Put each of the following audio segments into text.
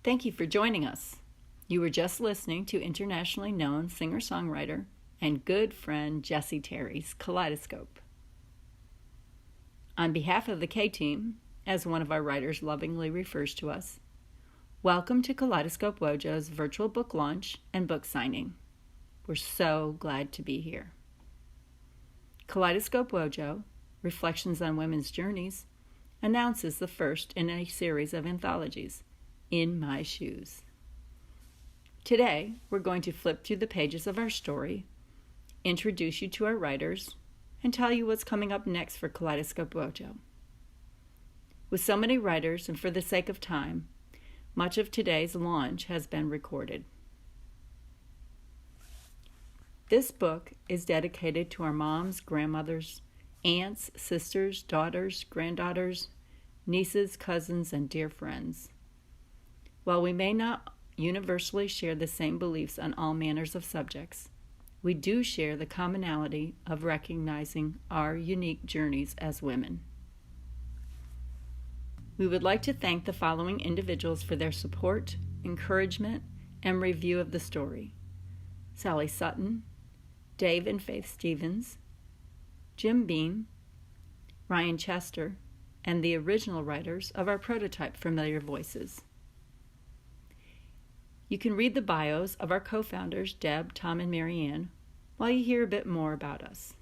Thank you for joining us. You were just listening to internationally known singer-songwriter and good friend Jessie Terry's Kaleidoscope. On behalf of the K-Team, as one of our writers lovingly refers to us, welcome to Kaleidoscope WoJo's virtual book launch and book signing. We're so glad to be here. Kaleidoscope WoJo, Reflections on Women's Journeys, announces the first in a series of anthologies, In My Shoes. Today, we're going to flip through the pages of our story, introduce you to our writers, and tell you what's coming up next for Kaleidoscope WoJo. With so many writers, and for the sake of time, much of today's launch has been recorded. This book is dedicated to our moms, grandmothers, aunts, sisters, daughters, granddaughters, nieces, cousins, and dear friends. While we may not universally share the same beliefs on all manners of subjects, we do share the commonality of recognizing our unique journeys as women. We would like to thank the following individuals for their support, encouragement, and review of the story: Sally Sutton, Dave and Faith Stevens, Jim Beam, Ryan Chester, and the original writers of our prototype Familiar Voices. You can read the bios of our co-founders, Deb, Tom, and Marianne, while you hear a bit more about us.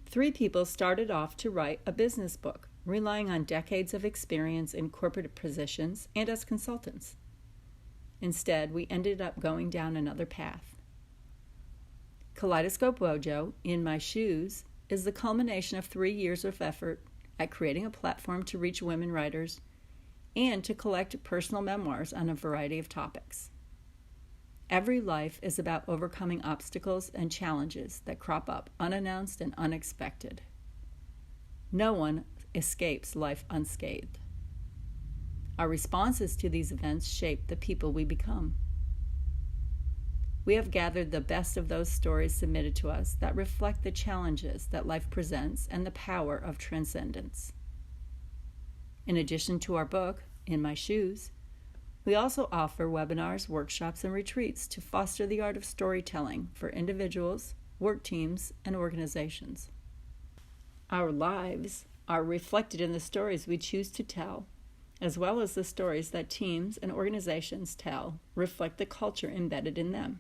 3 people started off to write a business book, relying on decades of experience in corporate positions and as consultants. Instead, we ended up going down another path. Kaleidoscope WoJo, In My Shoes, is the culmination of 3 years of effort at creating a platform to reach women writers and to collect personal memoirs on a variety of topics. Every life is about overcoming obstacles and challenges that crop up unannounced and unexpected. No one escapes life unscathed. Our responses to these events shape the people we become. We have gathered the best of those stories submitted to us that reflect the challenges that life presents and the power of transcendence. In addition to our book, In My Shoes, we also offer webinars, workshops, and retreats to foster the art of storytelling for individuals, work teams, and organizations. Our lives are reflected in the stories we choose to tell, as well as the stories that teams and organizations tell reflect the culture embedded in them.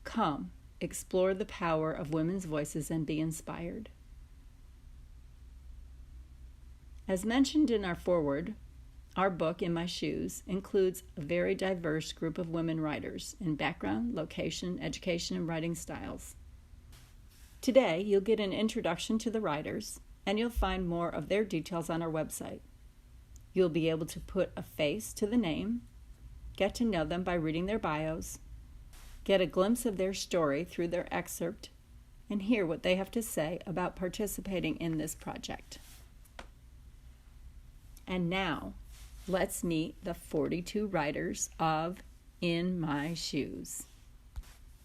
Come, explore the power of women's voices and be inspired. As mentioned in our foreword, our book, In My Shoes, includes a very diverse group of women writers in background, location, education, and writing styles. Today, you'll get an introduction to the writers, and you'll find more of their details on our website. You'll be able to put a face to the name, get to know them by reading their bios, get a glimpse of their story through their excerpt, and hear what they have to say about participating in this project. And now, let's meet the 42 writers of In My Shoes.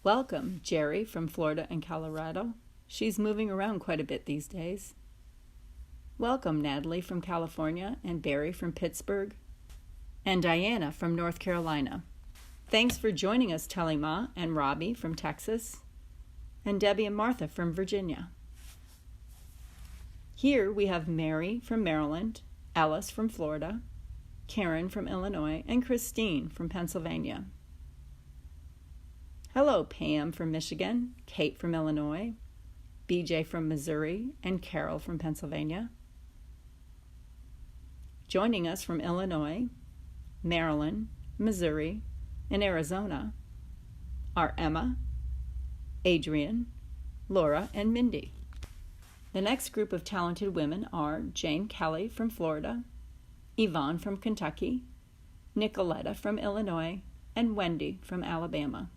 Welcome, Jerry from Florida and Colorado. She's moving around quite a bit these days. Welcome, Natalie from California, and Barry from Pittsburgh, and Diana from North Carolina. Thanks for joining us, Telima and Robbie from Texas, and Debbie and Martha from Virginia. Here we have Mary from Maryland, Alice from Florida, Karen from Illinois, and Christine from Pennsylvania. Hello, Pam from Michigan, Kate from Illinois, BJ from Missouri, and Carol from Pennsylvania. Joining us from Illinois, Maryland, Missouri, and Arizona are Emma, Adrian, Laura, and Mindy. The next group of talented women are Jane Kelly from Florida, Yvonne from Kentucky, Nicoletta from Illinois, and Wendy from Alabama.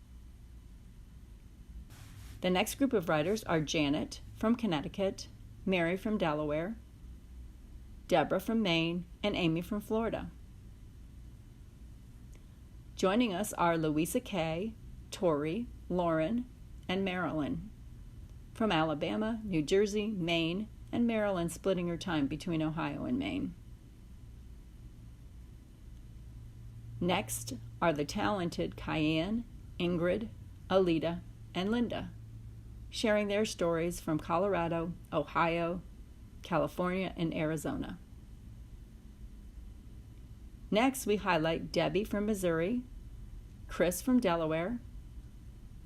The next group of writers are Janet from Connecticut, Mary from Delaware, Deborah from Maine, and Amy from Florida. Joining us are Louisa Kay, Tori, Lauren, and Marilyn from Alabama, New Jersey, Maine, and Maryland, splitting her time between Ohio and Maine. Next are the talented Cayenne, Ingrid, Alita, and Linda, sharing their stories from Colorado, Ohio, California, and Arizona. Next, we highlight Debbie from Missouri, Chris from Delaware,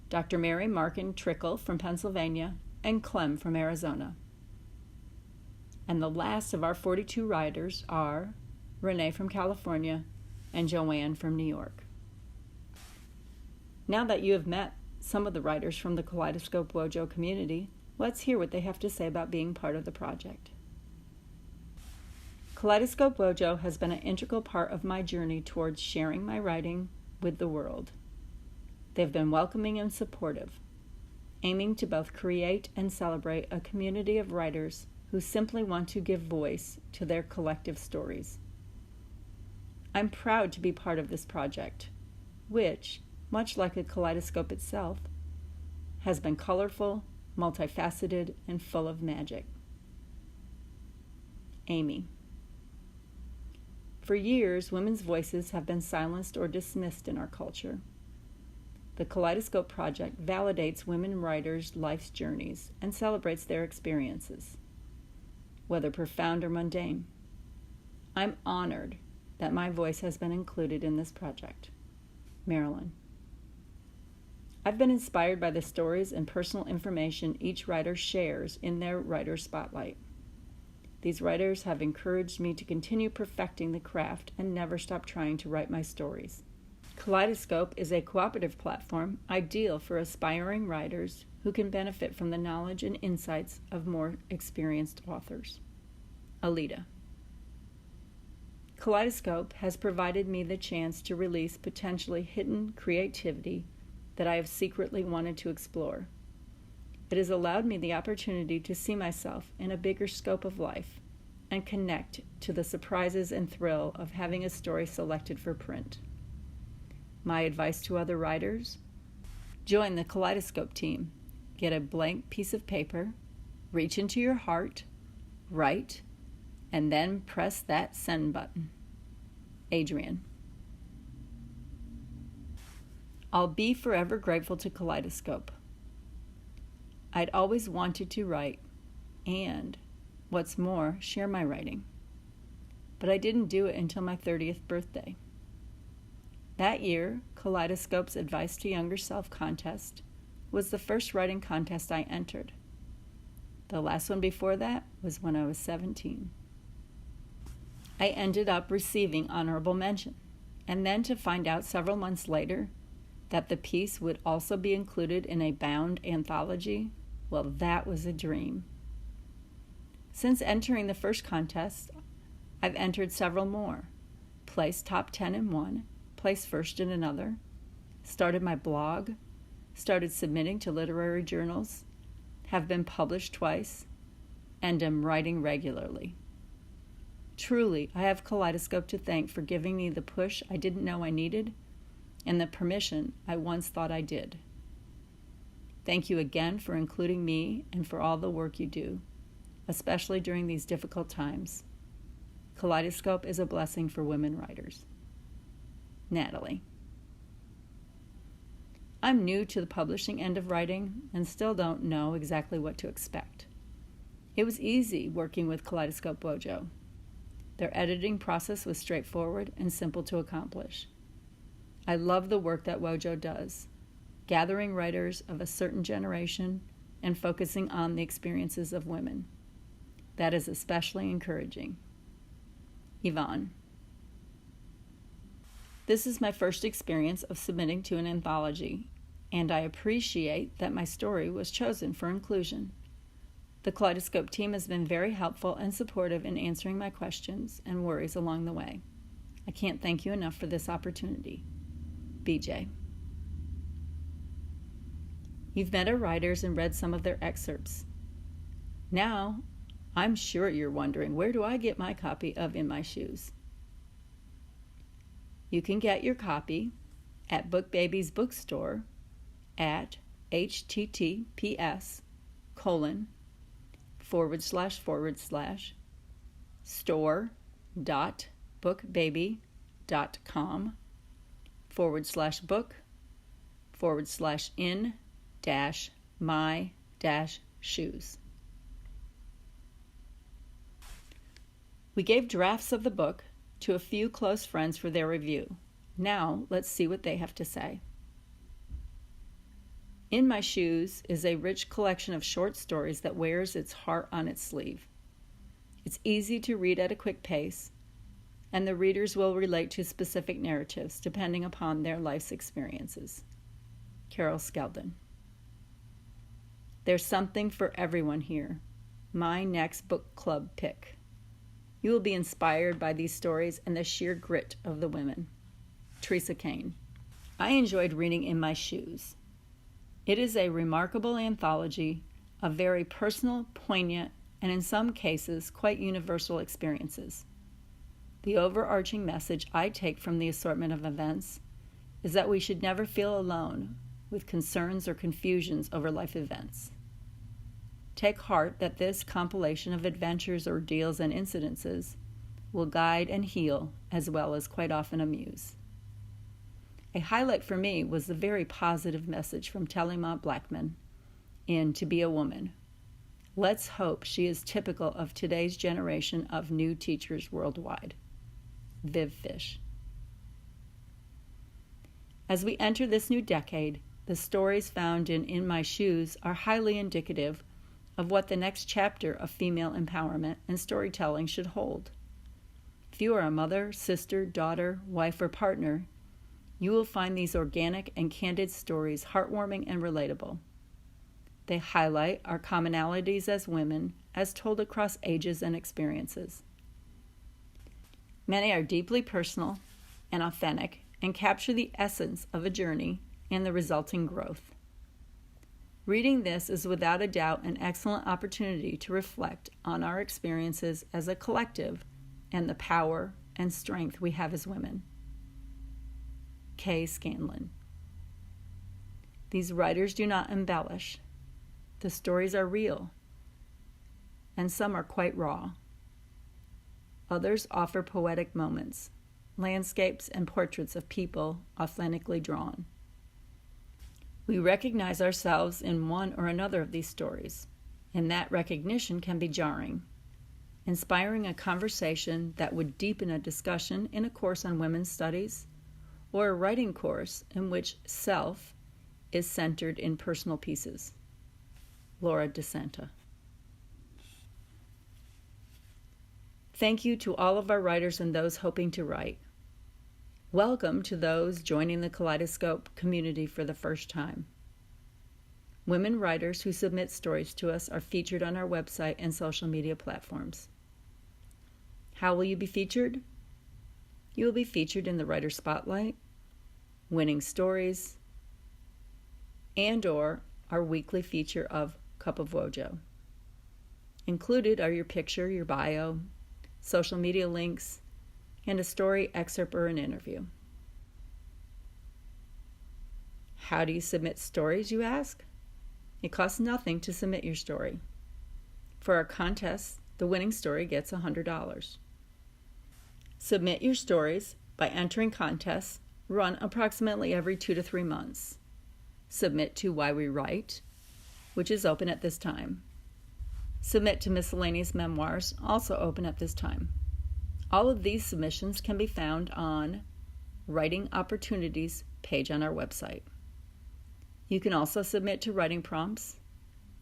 Dr. Mary Markin Trickle from Pennsylvania, and Clem from Arizona. And the last of our 42 writers are Renee from California and Joanne from New York. Now that you have met some of the writers from the Kaleidoscope WoJo community, let's hear what they have to say about being part of the project. Kaleidoscope WoJo has been an integral part of my journey towards sharing my writing with the world. They've been welcoming and supportive, aiming to both create and celebrate a community of writers who simply want to give voice to their collective stories. I'm proud to be part of this project, which, much like a kaleidoscope itself, has been colorful, multifaceted, and full of magic. Amy. For years, women's voices have been silenced or dismissed in our culture. The Kaleidoscope Project validates women writers' life's journeys and celebrates their experiences, whether profound or mundane. I'm honored that my voice has been included in this project. Marilyn. I've been inspired by the stories and personal information each writer shares in their writer spotlight. These writers have encouraged me to continue perfecting the craft and never stop trying to write my stories. Kaleidoscope is a cooperative platform ideal for aspiring writers who can benefit from the knowledge and insights of more experienced authors. Alita. Kaleidoscope has provided me the chance to release potentially hidden creativity that I have secretly wanted to explore. It has allowed me the opportunity to see myself in a bigger scope of life and connect to the surprises and thrill of having a story selected for print. My advice to other writers: join the Kaleidoscope team. Get a blank piece of paper, reach into your heart, write, and then press that send button. Adrian. I'll be forever grateful to Kaleidoscope. I'd always wanted to write and, what's more, share my writing. But I didn't do it until my 30th birthday. That year, Kaleidoscope's Advice to Younger Self contest was the first writing contest I entered. The last one before that was when I was 17. I ended up receiving honorable mention, and then to find out several months later that the piece would also be included in a bound anthology, well, that was a dream. Since entering the first contest, I've entered several more, placed top 10 in one, placed first in another, started my blog, started submitting to literary journals, have been published twice, and am writing regularly. Truly, I have Kaleidoscope to thank for giving me the push I didn't know I needed and the permission I once thought I did. Thank you again for including me and for all the work you do, especially during these difficult times. Kaleidoscope is a blessing for women writers. Natalie. I'm new to the publishing end of writing and still don't know exactly what to expect. It was easy working with Kaleidoscope WoJo. Their editing process was straightforward and simple to accomplish. I love the work that WoJo does, gathering writers of a certain generation and focusing on the experiences of women. That is especially encouraging. Yvonne. This is my first experience of submitting to an anthology, and I appreciate that my story was chosen for inclusion. The Kaleidoscope team has been very helpful and supportive in answering my questions and worries along the way. I can't thank you enough for this opportunity. BJ. You've met our writers and read some of their excerpts. Now, I'm sure you're wondering, where do I get my copy of In My Shoes? You can get your copy at Book Baby's bookstore at https://store.bookbaby.com book/in-my-shoes. We gave drafts of the book to a few close friends for their review. Now, let's see what they have to say. In My Shoes is a rich collection of short stories that wears its heart on its sleeve. It's easy to read at a quick pace, and the readers will relate to specific narratives depending upon their life's experiences. Carol Skeldon. There's something for everyone here. My next book club pick. You will be inspired by these stories and the sheer grit of the women. Teresa Kane. I enjoyed reading In My Shoes. It is a remarkable anthology of very personal, poignant, and in some cases quite universal experiences. The overarching message I take from the assortment of events is that we should never feel alone with concerns or confusions over life events. Take heart that this compilation of adventures, ordeals, and incidences will guide and heal as well as quite often amuse. A highlight for me was the very positive message from Telima Blackman in To Be a Woman. Let's hope she is typical of today's generation of new teachers worldwide. Viv Fish. As we enter this new decade, the stories found in My Shoes are highly indicative of what the next chapter of female empowerment and storytelling should hold. If you are a mother, sister, daughter, wife, or partner, you will find these organic and candid stories heartwarming and relatable. They highlight our commonalities as women, as told across ages and experiences. Many are deeply personal and authentic and capture the essence of a journey and the resulting growth. Reading this is without a doubt an excellent opportunity to reflect on our experiences as a collective and the power and strength we have as women. Kay Scanlon. These writers do not embellish. The stories are real, and some are quite raw. Others offer poetic moments, landscapes, and portraits of people authentically drawn. We recognize ourselves in one or another of these stories, and that recognition can be jarring, inspiring a conversation that would deepen a discussion in a course on women's studies or a writing course in which self is centered in personal pieces. Laura DeSanta. Thank you to all of our writers and those hoping to write. Welcome to those joining the Kaleidoscope community for the first time. Women writers who submit stories to us are featured on our website and social media platforms. How will you be featured? You will be featured in the Writer Spotlight, Winning Stories, and/or our weekly feature of Cup of WoJo. Included are your picture, your bio, social media links, and a story, excerpt, or an interview. How do you submit stories, you ask? It costs nothing to submit your story. For our contest, the winning story gets $100. Submit your stories by entering contests run approximately every 2 to 3 months. Submit to Why We Write, which is open at this time. Submit to Miscellaneous Memoirs, also open at this time. All of these submissions can be found on Writing Opportunities page on our website. You can also submit to Writing Prompts,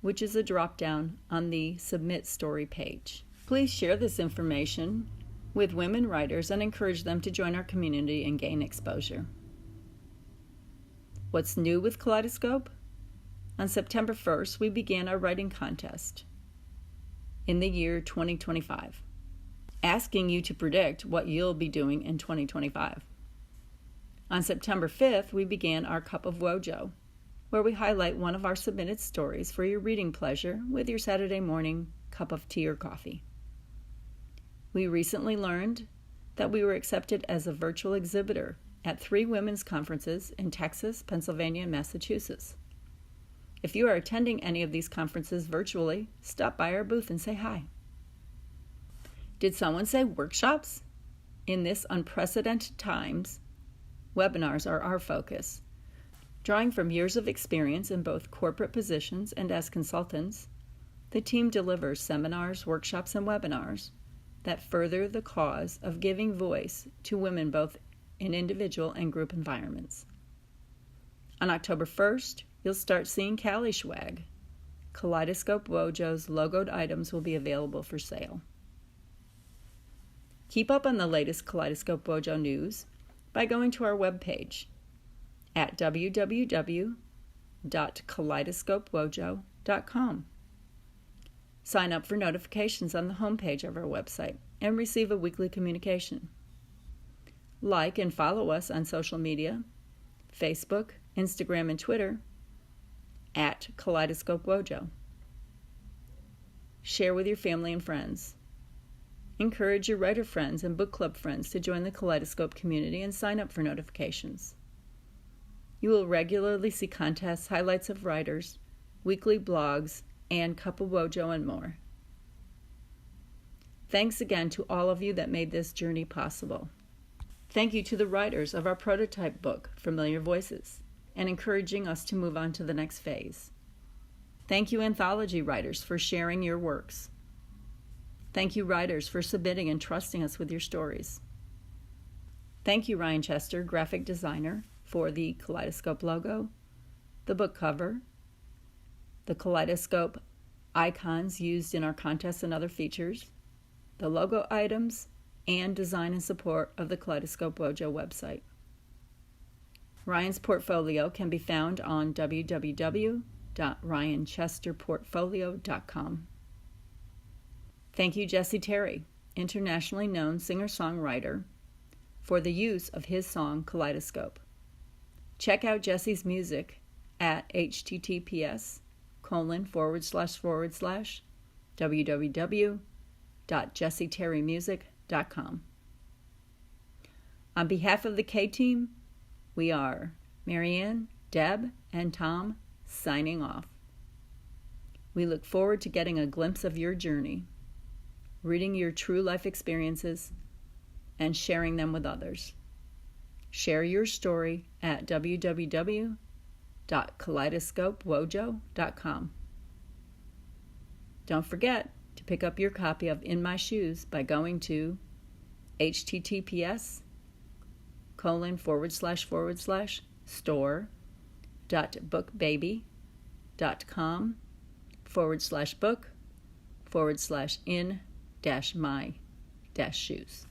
which is a drop-down on the Submit Story page. Please share this information with women writers and encourage them to join our community and gain exposure. What's new with Kaleidoscope? On September 1st, we began our writing contest in the year 2025, asking you to predict what you'll be doing in 2025. On September 5th, we began our Cup of WoJo, where we highlight one of our submitted stories for your reading pleasure with your Saturday morning cup of tea or coffee. We recently learned that we were accepted as a virtual exhibitor at 3 women's conferences in Texas, Pennsylvania, and Massachusetts. If you are attending any of these conferences virtually, stop by our booth and say hi. Did someone say workshops? In this unprecedented times, webinars are our focus. Drawing from years of experience in both corporate positions and as consultants, the team delivers seminars, workshops, and webinars that further the cause of giving voice to women both in individual and group environments. On October 1st, you'll start seeing Cali swag. Kaleidoscope WoJo's logoed items will be available for sale. Keep up on the latest Kaleidoscope WoJo news by going to our webpage at www.kaleidoscopewojo.com. Sign up for notifications on the homepage of our website and receive a weekly communication. Like and follow us on social media, Facebook, Instagram, and Twitter at Kaleidoscope WoJo. Share with your family and friends. Encourage your writer friends and book club friends to join the Kaleidoscope community and sign up for notifications. You will regularly see contests, highlights of writers, weekly blogs, and Cup of WoJo and more. Thanks again to all of you that made this journey possible. Thank you to the writers of our prototype book, Familiar Voices, and encouraging us to move on to the next phase. Thank you, anthology writers, for sharing your works. Thank you, writers, for submitting and trusting us with your stories. Thank you, Ryan Chester, graphic designer, for the Kaleidoscope logo, the book cover, the Kaleidoscope icons used in our contests and other features, the logo items, and design and support of the Kaleidoscope WoJo website. Ryan's portfolio can be found on www.ryanchesterportfolio.com. Thank you, Jesse Terry, internationally known singer-songwriter, for the use of his song Kaleidoscope. Check out Jesse's music at https://www.jesseterrymusic.com. On behalf of the K-Team, we are Marianne, Deb, and Tom signing off. We look forward to getting a glimpse of your journey, reading your true life experiences, and sharing them with others. Share your story at www.kaleidoscopewojo.com. Don't forget to pick up your copy of In My Shoes by going to https://store.bookbaby.com/book/in-my-shoes.